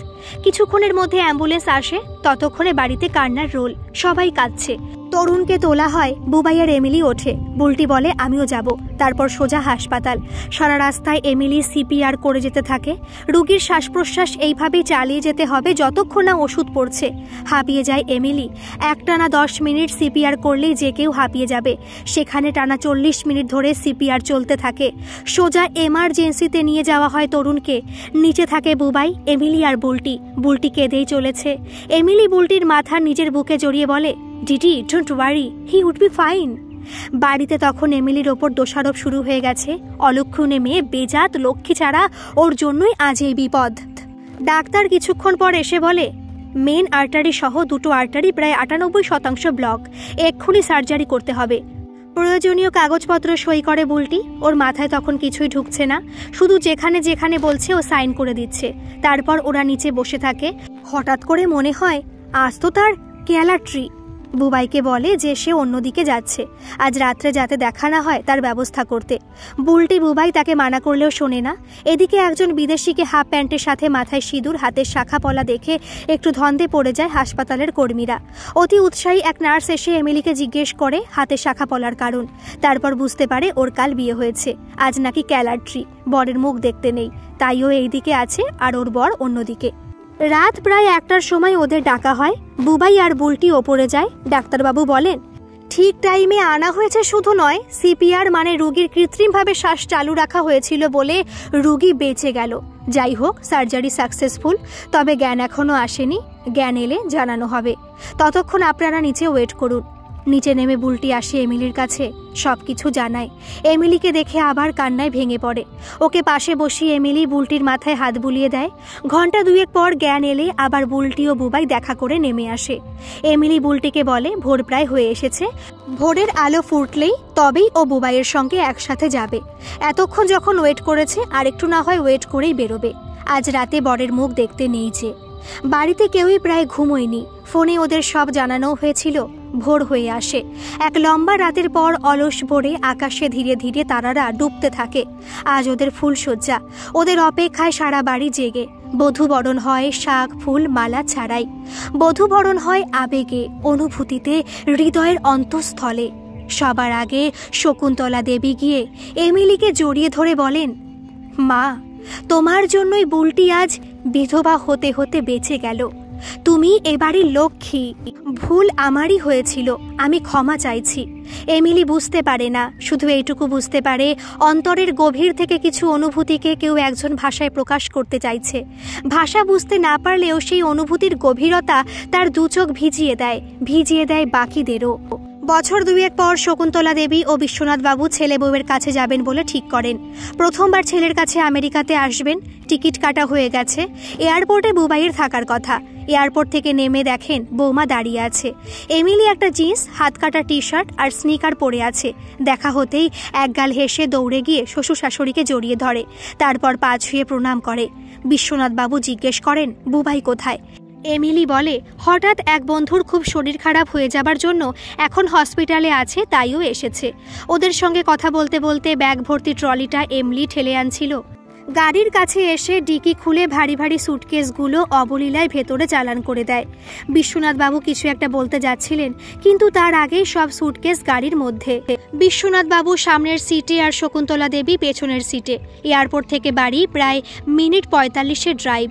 কিছুক্ষণের মধ্যে অ্যাম্বুলেন্স আসে। ততক্ষণে বাড়িতে কান্নার রোল, সবাই কাঁদছে। তরুণকে তোলা হয়, বুবাই আর এমিলি ওঠে। বুলটি বলে আমিও যাব। তারপর সোজা হাসপাতাল। সারা রাস্তায় এমিলি সিপিআর করে যেতে থাকে। রোগীর শ্বাস প্রশ্বাস এইভাবেই চালিয়ে যেতে হবে যতক্ষণ না ওষুধ পড়ছে। হাঁপিয়ে যায় এমিলি। একটানা 10 মিনিট সিপিআর করলেই যে কেউ হাঁপিয়ে যাবে, সেখানে টানা 40 মিনিট ধরে সিপিআর চলতে থাকে। সোজা এমার্জেন্সিতে নিয়ে যাওয়া হয় তরুণকে। নিচে থাকে বুবাই, এমিলি আর বুলটি। বুলটি কেঁদেই চলেছে। এমিলি বুলটির মাথা নিজের বুকে জড়িয়ে বলে, didi don't worry, he would be fine. বাড়িতে তখন এমিলির ওপর দোষারোপ শুরু হয়ে গেছে। অলক্ষণে মেয়ে, বেজাত লক্ষ্মী ছাড়া, ওর জন্যই আজ এই বিপদ। ডাক্তার কিছুক্ষণ পর এসে বলে, মেন আর্টারি সহ দুটো আর্টারি প্রায় 98% ব্লক, এক্ষুনি সার্জারি করতে হবে। প্রয়োজনীয় কাগজপত্র সই করে বুলটি। ওর মাথায় তখন কিছুই ঢুকছে না, শুধু যেখানে যেখানে বলছে ও সাইন করে দিচ্ছে। তারপর ওরা নিচে বসে থাকে। হঠাৎ করে মনে হয় আজ তো তার ক্যালাট্রি। বুবাইকে বলে যে সে অন্যদিকে যাচ্ছে, আজ রাত্রে যাতে দেখা না হয় তার ব্যবস্থা করতে। বুলটি বুবাই তাকে মানা করলেও শোনে না। এদিকে একজন বিদেশিকে হাফ প্যান্টের সাথে মাথায় সিঁদুর, হাতের শাখা পলা দেখে একটু ধন্দে পড়ে যায় হাসপাতালের কর্মীরা। অতি উৎসাহী এক নার্স এসে এমিলিকে জিজ্ঞেস করে হাতের শাখা পলার কারণ। তারপর বুঝতে পারে ওর কাল বিয়ে হয়েছে, আজ নাকি ক্যালাট্রি। বরের মুখ দেখতে নেই, তাই ও এইদিকে আছে আর ওর বর অন্যদিকে। রাত প্রায় 1টার সময় ওদের ডাকা হয়। বুবাই আর বুলটি ওপরে যায়। ডাক্তারবাবু বলেন, ঠিক টাইমে আনা হয়েছে শুধু নয়, সিপিআর মানে রোগীর কৃত্রিমভাবে শ্বাস চালু রাখা হয়েছিল বলে রোগী বেঁচে গেল। যাই হোক, সার্জারি সাকসেসফুল, তবে জ্ঞান এখনো আসেনি। জ্ঞান এলে জানানো হবে। ততক্ষণ আপনারা নিচে ওয়েট করুন। নিচে নেমে বুলটি আসে এমিলির কাছে, সবকিছু জানায়। এমিলিকে দেখে আবার কান্নায় ভেঙে পড়ে। ওকে পাশে বসিয়ে এমিলি বুলটির মাথায় হাত বুলিয়ে দেয়। ঘন্টা 2 পর জ্ঞান এলে আবার বুলটি ও বুবাই দেখা করে নেমে আসে। এমিলি বুলটিকে বলে ভোর প্রায় হয়ে এসেছে, ভোরের আলো ফুটলেই তবেই ও বুবাইয়ের সঙ্গে একসাথে যাবে। এতক্ষণ যখন ওয়েট করেছে আর একটু না হয় ওয়েট করেই বেরোবে। আজ রাতে বরের মুখ দেখতে নেই যে। বাড়িতে কেউই প্রায় ঘুমোয়নি। ফোনে ওদের সব জানানো হয়েছিল। ভোর হয়ে আসে। এক লম্বা রাতের পর অলস ভোরে আকাশে ধীরে ধীরে তারারা ডুবতে থাকে। আজ ওদের ফুলশয্যা, ওদের অপেক্ষায় সারা বাড়ি জেগে। বধূবরণ হয় শাক ফুল মালা ছাড়াই। বধূবরণ হয় আবেগে, অনুভূতিতে, হৃদয়ের অন্তঃস্থলে। সবার আগে শকুন্তলা দেবী গিয়ে এমিলিকে জড়িয়ে ধরে বলেন, মা, তোমার জন্যই বুলটি আজ বিধবা হতে হতে বেঁচে গেল। তুমি এবাড়ির লক্ষ্মী। ভুল আমারই হয়েছিল, আমি ক্ষমা চাইছি। এমিলি বুঝতে পারে না, শুধু এইটুকু বুঝতে পারে অন্তরের গভীর থেকে কিছু অনুভূতিকে কেউ একজন ভাষায় প্রকাশ করতে চাইছে। ভাষা বুঝতে না পারলেও সেই অনুভূতির গভীরতা তার দু চোখ ভিজিয়ে দেয় বাকিদেরও। বছর 2 পর শকুন্তলা দেবী ও বিশ্বনাথ বাবু ছেলে বউয়ের কাছে যাবেন বলে ঠিক করেন। প্রথমবার ছেলের কাছে আমেরিকাতে আসবেন। টিকিট কাটা হয়ে গেছে। এয়ারপোর্টে বুবাইয়ের থাকার কথা। এয়ারপোর্ট থেকে নেমে দেখেন বৌমা দাঁড়িয়ে আছে। এমিলি একটা জিন্স, হাত কাটা টি-শার্ট আর স্নিকার পরে আছে। দেখা হতেই একগাল হেসে দৌড়ে গিয়ে শ্বশুর শাশুড়িকে জড়িয়ে ধরে। তারপর পা ছুঁয়ে প্রণাম করে। বিশ্বনাথ বাবু জিজ্ঞেস করেন বুবাই কোথায়। এমিলি বলে হঠাৎ এক বন্ধুর খুব শরীর খারাপ হয়ে যাবার জন্য এখন হসপিটালে আছে, তাইও এসেছে। ওদের সঙ্গে কথা বলতে বলতে ব্যাগ ভর্তি ট্রলিটা এমিলি ঠেলে আনছিল। গাড়ির কাছে এসে ডিকি খুলে ভারী ভারী সুটকেসগুলো অবলীলায় ভেতরে চালান করে দেয়। বিশ্বনাথবাবু কিছু একটা বলতে যাচ্ছিলেন, কিন্তু তার আগেই সব সুটকেস গাড়ির মধ্যে। বিশ্বনাথবাবু সামনের সিটে আর শকুন্তলা দেবী পেছনের সিটে। এয়ারপোর্ট থেকে বাড়ি প্রায় মিনিট 45-এর ড্রাইভ।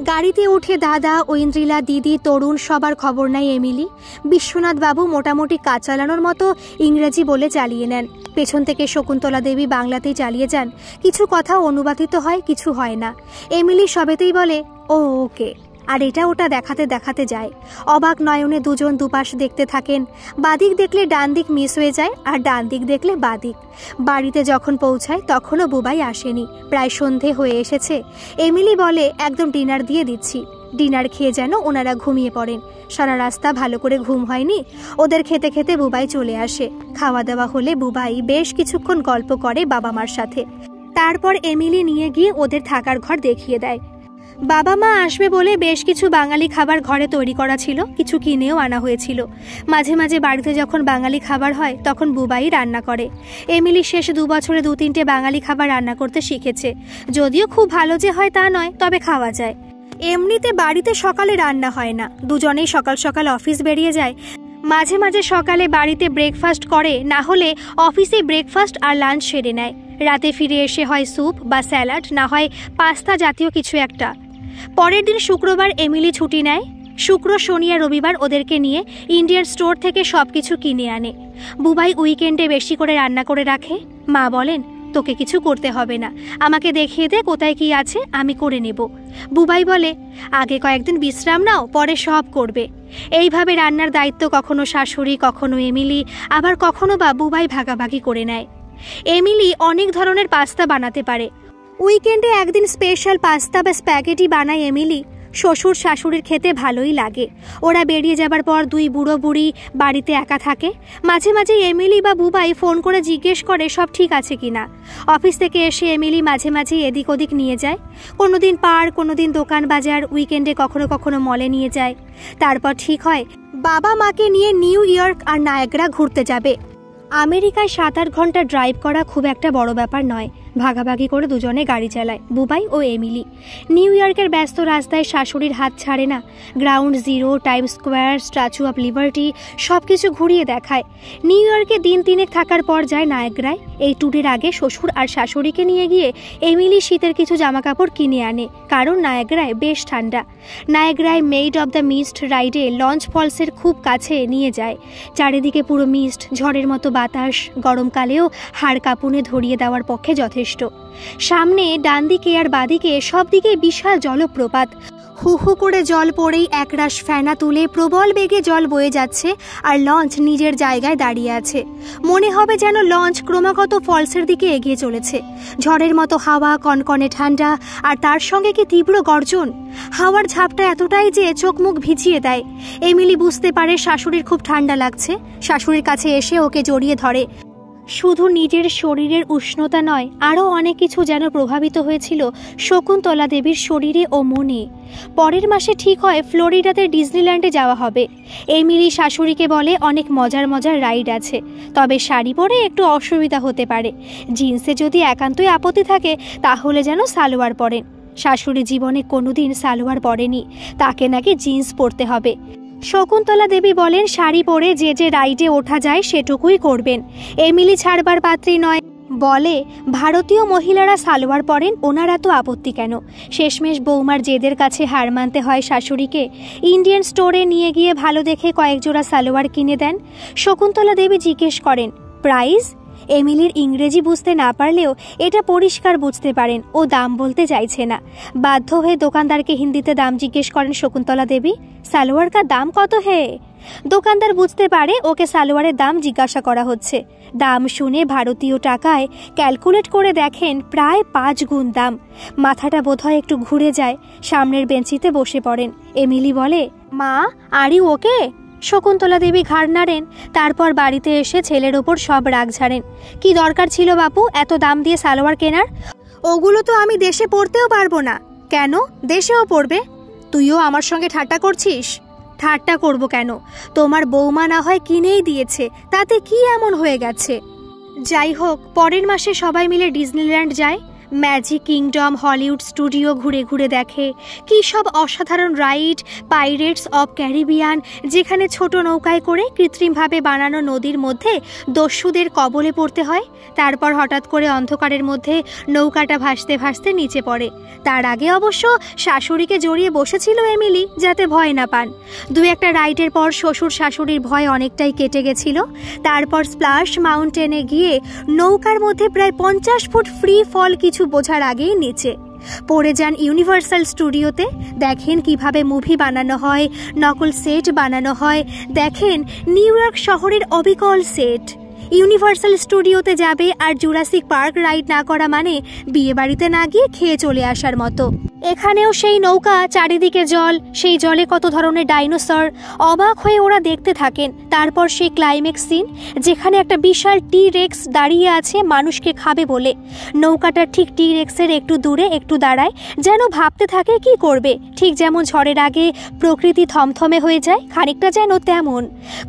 গাড়িতে উঠে দাদা, ঐন্দ্রিলা, দিদি, তরুণ সবার খবর নেয় এমিলি। বিশ্বনাথবাবু মোটামুটি কাজ চালানোর মতো ইংরেজি বলে চালিয়ে নেন। পেছন থেকে শকুন্তলা দেবী বাংলাতেই চালিয়ে যান। কিছু কথা অনুবাদিত হয়, কিছু হয় না। এমিলি সবেতেই বলে ওকে, আর এটা ওটা দেখাতে দেখাতে যায়। অবাক নয়নে দুজন দুপাশ দেখতে থাকেন। বাদিক দেখলে ডান দিক মিস হয়ে যায়, আর ডান দিক দেখলে বাদিক। বাড়িতে যখন পৌঁছায় তখনও বুবাই আসেনি। প্রায় সন্ধে হয়ে এসেছে। এমিলি বলে একদম ডিনার দিয়ে দিচ্ছি। ডিনার খেয়ে যেন ওনারা ঘুমিয়ে পড়েন। সারা রাস্তা ভালো করে ঘুম হয়নি। ওদের খেতে খেতে বুবাই চলে আসে। খাওয়া দাওয়া হলে বুবাই বেশ কিছুক্ষণ গল্প করে বাবা মার সাথে। তারপর এমিলি নিয়ে গিয়ে ওদের থাকার ঘর দেখিয়ে দেয়। বাবা মা আসবে বলে বেশ কিছু বাঙালি খাবার ঘরে তৈরি করা ছিল, কিছু কিনেও আনা হয়েছিল। মাঝে মাঝে বাড়িতে যখন বাঙালি খাবার হয় তখন বুবাই রান্না করে। এমিলি শেষ 2 বছরে 2-3টে বাঙালি খাবার রান্না করতে শিখেছে। যদিও খুব ভালো যে হয় তা নয়, তবে খাওয়া যায়। এমনিতে বাড়িতে সকালে রান্না হয় না, দুজনেই সকাল সকাল অফিস বেরিয়ে যায়। মাঝে মাঝে সকালে বাড়িতে ব্রেকফাস্ট করে, না হলে অফিসে ব্রেকফাস্ট আর লাঞ্চ সেরে নেয়। রাতে ফিরে এসে হয় স্যুপ বা স্যালাড, না হয় পাস্তা জাতীয় কিছু একটা। পরের দিন শুক্রবার এমিলি ছুটি নেয়। শুক্র, শনি আর রবিবার ওদেরকে নিয়ে ইন্ডিয়ান স্টোর থেকে সব কিছু কিনে আনে। বুবাই উইকেন্ডে বেশি করে রান্না করে রাখে। মা বলেন, তোকে কিছু করতে হবে না, আমাকে দেখিয়ে দে কোথায় কি আছে, আমি করে নেব। বুবাই বলে, আগে কয়েকদিন বিশ্রাম নাও, পরে সব করবে। এইভাবে রান্নার দায়িত্ব কখনো শাশুড়ি, কখনো এমিলি, আবার কখনো বা বুবাই ভাগাভাগি করে নেয়। এমিলি অনেক ধরনের পাস্তা বানাতে পারে। উইকেন্ডে একদিন স্পেশাল পাস্তা বা স্প্যাগেটি বানায় এমিলি। শ্বশুর শাশুড়ির খেতে ভালোই লাগে। ওরা বেরিয়ে যাবার পর দুই বুড়ো বুড়ি বাড়িতে একা থাকে। মাঝে মাঝে এমিলি বা বুবাই ফোন করে জিজ্ঞেস করে সব ঠিক আছে কিনা। অফিস থেকে এসে এমিলি মাঝে মাঝে এদিক ওদিক নিয়ে যায়। কোনোদিন পার্ক, কোনোদিন দোকান বাজার, উইকেন্ডে কখনো কখনো মলে নিয়ে যায়। তারপর ঠিক হয় বাবা মাকে নিয়ে নিউ ইয়র্ক আর নায়াগ্রা ঘুরতে যাবে। আমেরিকায় 7-8 ঘন্টা ড্রাইভ করা খুব একটা বড় ব্যাপার নয়। ভাগাভাগি করে দুজনে গাড়ি চালায়, বুবাই ও এমিলি। নিউ ইয়র্কের ব্যস্ত রাস্তায় শাশুড়ির হাত ছাড়ে না। Ground zero, time square, statue of liberty সব কিছু ঘুরিয়ে দেখায়। নিউ ইয়র্কে দিন 3 থাকার পর যায় নায়াগ্রায়। এই ট্যুরের আগে শ্বশুর আর শাশুড়িকে নিয়ে গিয়ে এমিলি শীতের কিছু জামাকাপড় কিনে আনে, কারণ নায়াগ্রায় বেশ ঠান্ডা। নায়াগ্রায় মেড অব দ্য মিস্ট রাইডে লঞ্চ ফলসের খুব কাছে নিয়ে যায়। চারিদিকে পুরো মিস্ট, ঝড়ের মতো বাতাস, গরমকালেও হাড় কাঁপুনে ধরিয়ে দেওয়ার পক্ষে যথেষ্ট। সামনে ডান দিকে আর বাদিকে সব দিকে বিশাল জলপ্রপাত। হু হু করে জল পড়েই একরাশ ফেনা তুলে প্রবল বেগে জল বয়ে যাচ্ছে, আর লঞ্চ নিজের জায়গায় দাঁড়িয়ে আছে। মনে হবে যেন লঞ্চ ক্রমাগত ফলসের দিকে এগিয়ে চলেছে। ঝড়ের মতো হাওয়া, কনকনে ঠান্ডা, আর তার সঙ্গে কি তীব্র গর্জন। হাওয়ার ঝাপটা এতটাই যে চোখ মুখ ভিজিয়ে দেয়। এমিলি বুঝতে পারে শাশুড়ির খুব ঠান্ডা লাগছে। শাশুড়ির কাছে এসে ওকে জড়িয়ে ধরে। শুধু নিজের শরীরের উষ্ণতা নয়, আরও অনেক কিছু যেন প্রভাবিত হয়েছিল শকুন্তলা দেবীর শরীরে ও মনে। পরের মাসে ঠিক হয় ফ্লোরিডাতে ডিজনিল্যান্ডে যাওয়া হবে। এমিলি শাশুড়িকে বলে অনেক মজার মজার রাইড আছে, তবে শাড়ি পরে একটু অসুবিধা হতে পারে। জিন্সে যদি একান্তই আপত্তি থাকে তাহলে যেন সালোয়ার পরেন। শাশুড়ি জীবনে কোনোদিন সালোয়ার পরেনি, তাকে নাকি জিন্স পরতে হবে। শকুন্তলা দেবী বলেন শাড়ি পরে যে যে রাইডে ওঠা যায় সেটুকুই করবেন। এমিলি ছাড়বার পাত্রী নয়, বলে ভারতীয় মহিলারা সালোয়ার পরেন, ওনার এত আপত্তি কেন। শেষমেশ বৌমার জেদের কাছে হার মানতে হয় শাশুড়িকে। ইন্ডিয়ান স্টোরে নিয়ে গিয়ে ভালো দেখে কয়েক জোড়া সালোয়ার কিনে দেন। শকুন্তলা দেবী জিজ্ঞেস করেন প্রাইস। এমিলির ইংরেজি বুঝতে না পারলেও এটা পরিষ্কার বুঝতে পারেন ও দাম বলতে চাইছে না। বাধ্য হয়ে দোকানদারকে হিন্দিতে দাম জিজ্ঞেস করেন শকুন্তলা দেবী। সালোয়ার কা দাম কত হে? দোকানদার বুঝতে পারে ওকে সালোয়ারের দাম জিজ্ঞাসা করা হচ্ছে। দাম শুনে ভারতীয় টাকায় ক্যালকুলেট করে দেখেন প্রায় 5 গুণ দাম। মাথাটা বোধহয় একটু ঘুরে যায়। সামনের বেঞ্চিতে বসে পড়েন। এমিলি বলে, মা আর ইউ ওকে? শকুন্তলা দেবী ঘাড় নাড়েন। তারপর বাড়িতে এসে ছেলের ওপর সব রাগ ঝাড়েন। কি দরকার ছিল বাপু এত দাম দিয়ে সালোয়ার কেনার? ওগুলো তো আমি দেশে পরতেও পারবো না। কেন? দেশেও পরবে। তুইও আমার সঙ্গে ঠাট্টা করছিস? ঠাট্টা করব কেন? তোমার বৌমা না হয় কিনেই দিয়েছে, তাতে কি এমন হয়ে গেছে? যাই হোক, পরের মাসে সবাই মিলে ডিজনিল্যান্ড যায়। ম্যাজিক কিংডম, হলিউড স্টুডিও ঘুরে ঘুরে দেখে। কী সব অসাধারণ রাইড! পাইরেটস অব ক্যারিবিয়ান, যেখানে ছোট নৌকায় করে কৃত্রিমভাবে বানানো নদীর মধ্যে দস্যুদের কবলে পড়তে হয়। তারপর হঠাৎ করে অন্ধকারের মধ্যে নৌকাটা ভাসতে ভাসতে নিচে পড়ে। তার আগে অবশ্য শাশুড়িকে জড়িয়ে বসেছিল এমিলি, যাতে ভয় না পান। 2-1টা রাইডের পর শ্বশুর শাশুড়ির ভয় অনেকটাই কেটে গেছিল। তারপর স্প্লাশ মাউন্টেনে গিয়ে নৌকার মধ্যে প্রায় 50 ফুট ফ্রি ফল কিছু বোঝার আগেই নিচে পড়ে যান ইউনিভার্সাল স্টুডিওতে। দেখেন কিভাবে মুভি বানানো হয়, নকল সেট বানানো হয়। দেখেন নিউ ইয়র্ক শহরের অবিকল সেট। ইউনিভার্সাল স্টুডিওতে যাবে আর জুরাসিক পার্ক রাইড না করা মানে বিয়ে বাড়িতে না গিয়ে খেয়ে চলে আসার মতো। এখানেও সেই নৌকা, চারিদিকে জল, সেই জলে কত ধরনের ডাইনোসর। অবাক হয়ে ওরা দেখতে থাকেন। তারপর সেই ক্লাইম্যাক্স সিন, যেখানে একটা বিশাল টি-রেক্স দাঁড়িয়ে আছে মানুষকে খাবে বলে। নৌকাটা ঠিক টি-রেক্সের একটু দূরে একটু দাঁড়ায়, যেন ভাবতে থাকে কি করবে। ঠিক যেমন ঝড়ের আগে প্রকৃতি থমথমে হয়ে যায়, খানিকটা যেন তেমন।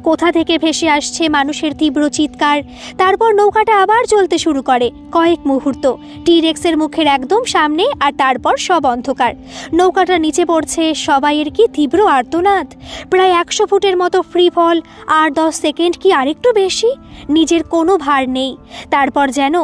কোথা থেকে ভেসে আসছে মানুষের তীব্র চিৎকার। তারপর নৌকাটা আবার চলতে শুরু করে। কয়েক মুহূর্ত টি-রেক্সের মুখের একদম সামনে, আর তারপর সব অন্ধকার। অন্ধকার। নৌকাটা নিচে পড়ছে, সবাইয়ের কি তীব্র আর্তনাদ। প্রায় 100 ফুটের মতো ফ্রি ফল, আর 10 সেকেন্ড কি আরেকটু বেশি। নিজের কোনো ভার নেই। তারপর যেন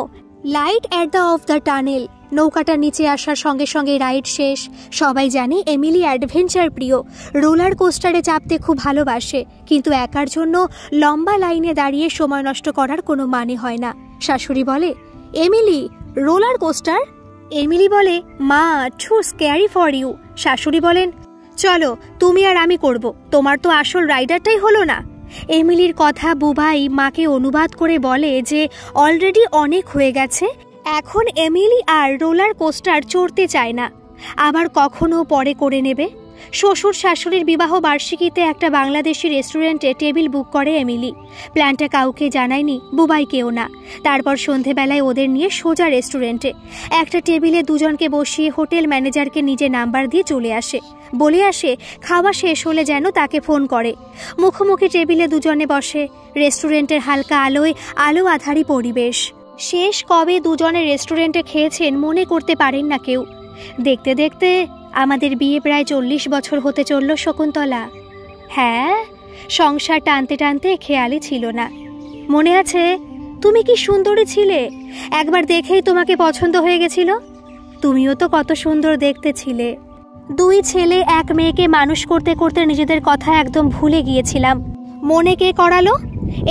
light at the of the tunnel. নৌকাটা নিচে আসার সঙ্গে সঙ্গে রাইড শেষ। সবাই জানে এমিলি অ্যাডভেঞ্চার প্রিয়, রোলার কোস্টারে চাপতে খুব ভালোবাসে, কিন্তু একার জন্য লম্বা লাইনে দাঁড়িয়ে সময় নষ্ট করার কোনো মানে হয় না। শাশুড়ি বলে, এমিলি, রোলার কোস্টার? এমিলি বলে, মা, টু স্ক্যারি ফর ইউ। শাশুড়ি বলেন, চলো তুমি আর আমি করব, তোমার তো আসল রাইডারটাই হলো না। এমিলির কথা বুবাই মাকে অনুবাদ করে বলে যে অলরেডি অনেক হয়ে গেছে, এখন এমিলি আর রোলার কোস্টার চড়তে চায় না, আবার কখনো পরে করে নেবে। শ্বশুর শাশুড়ির বিবাহ বার্ষিকীতে একটা বাংলাদেশি রেস্টুরেন্টে টেবিল বুক করে এমিলি। প্ল্যানটা কাউকে জানায়নি, বুবাইকেও না। তারপর সন্ধেবেলায় ওদের নিয়ে সোজা রেস্টুরেন্টে একটা টেবিলে দুজনকে বসিয়ে হোটেল ম্যানেজারকে নিজে নাম্বার দিয়ে চলে আসে, বলে আসে খাওয়া শেষ হলে যেন তাকে ফোন করে। মুখোমুখি টেবিলে দুজনে বসে। রেস্টুরেন্টের হালকা আলোয় আলো আধারি পরিবেশ। শেষ কবে দুজনে রেস্টুরেন্টে খেয়েছেন মনে করতে পারেন না কেউ। দেখতে দেখতে আমাদের বিয়ে প্রায় 40 বছর হতে চলল শকুন্তলা। হ্যাঁ, সংসার টানতে টানতে খেয়ালই ছিল না। মনে আছে তুমি কি সুন্দরী ছিলে, একবার দেখেই তোমাকে পছন্দ হয়ে গেছিল। তুমিও তো কত সুন্দর দেখতে ছিলে। 2 ছেলে 1 মেয়েকে মানুষ করতে করতে নিজেদের কথা একদম ভুলে গিয়েছিলাম। মনে কে করালো?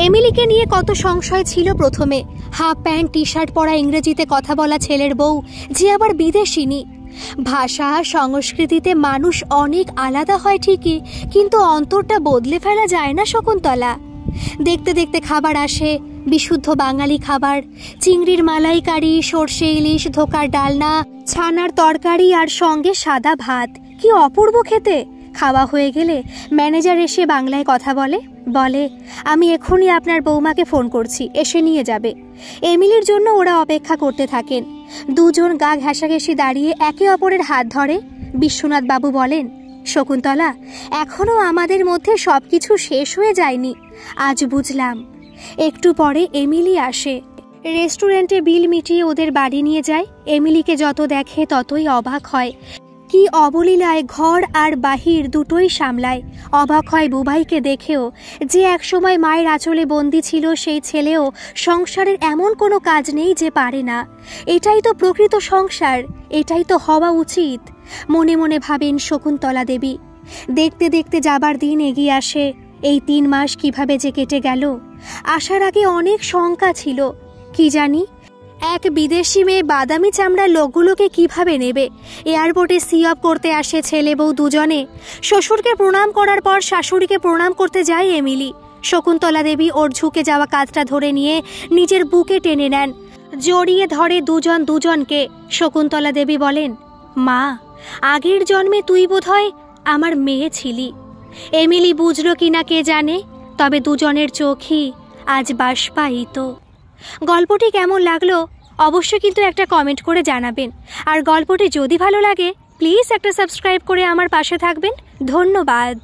এমিলিকে নিয়ে কত সংশয় ছিল প্রথমে। হাফ প্যান্ট টি শার্ট পরা ইংরেজিতে কথা বলা ছেলের বউ, যে আবার বিদেশিনী। ভাষা সংস্কৃতিতে মানুষ অনেক আলাদা হয় ঠিকই, কিন্তু অন্তরটা বদলে ফেলা যায় না শকুন্তলা। দেখতে দেখতে খাবার আসে, বিশুদ্ধ বাঙালি খাবার। চিংড়ির মালাইকারি, সর্ষে ইলিশ, ধোকার ডালনা, ছানার তরকারি আর সঙ্গে সাদা ভাত। কি অপূর্ব খেতে। খাওয়া হয়ে গেলে ম্যানেজার এসে বাংলায় কথা বলে, আমি এখনই আপনার বৌমাকে ফোন করছি, এসে নিয়ে যাবে। এমিলির জন্য ওরা অপেক্ষা করতে থাকেন। দুজন গা ঘেঁষাঘেঁষি দাঁড়িয়ে একে অপরের হাত ধরে। বিশ্বনাথ বাবু বলেন, শকুন্তলা, এখনো আমাদের মধ্যে সবকিছু শেষ হয়ে যায়নি। আজ বুঝলাম। একটু পরে এমিলি আসে। রেস্টুরেন্টে বিল মিটিয়ে ওদের বাড়ি নিয়ে যায়। এমিলিকে যত দেখে ততই অবাক হয়। কি অবলীলায় ঘর আর বাহির দুটোই সামলায়। অবাক হয় বুবাইকে দেখেও, যে একসময় মায়ের আঁচলে বন্দি ছিল। সেই ছেলেও সংসারের এমন কোনো কাজ নেই যে পারে না। এটাই তো প্রকৃত সংসার, এটাই তো হওয়া উচিত, মনে মনে ভাবেন শকুন্তলা দেবী। দেখতে দেখতে যাবার দিন এগিয়ে আসে। এই 3 মাস কিভাবে যে কেটে গেল। আসার আগে অনেক শঙ্কা ছিল, কি জানি এক বিদেশি মেয়ে বাদামি চামড়ার লোকগুলোকে কিভাবে নেবে। এয়ারপোর্টে সি অফ করতে আসে ছেলে বউ দুজনে। শ্বশুরকে প্রণাম করার পর শাশুড়িকে প্রণাম করতে যায় এমিলি। শকুন্তলা দেবী ওর ঝুঁকে যাওয়া কাঁধটা ধরে নিয়ে নিজের বুকে টেনে নেন, জড়িয়ে ধরে দুজন দুজনকে। শকুন্তলা দেবী বলেন, মা, আগের জন্মে তুই বোধহয় আমার মেয়ে ছিলি। এমিলি বুঝল কিনা কে জানে, তবে দুজনের চোখই আজ বাষ্পায়িত। গল্পটি কেমন লাগলো অবশ্যই কিন্তু একটা কমেন্ট করে জানাবেন। আর গল্পটি যদি ভালো লাগে প্লিজ একটা সাবস্ক্রাইব করে আমার পাশে থাকবেন। ধন্যবাদ।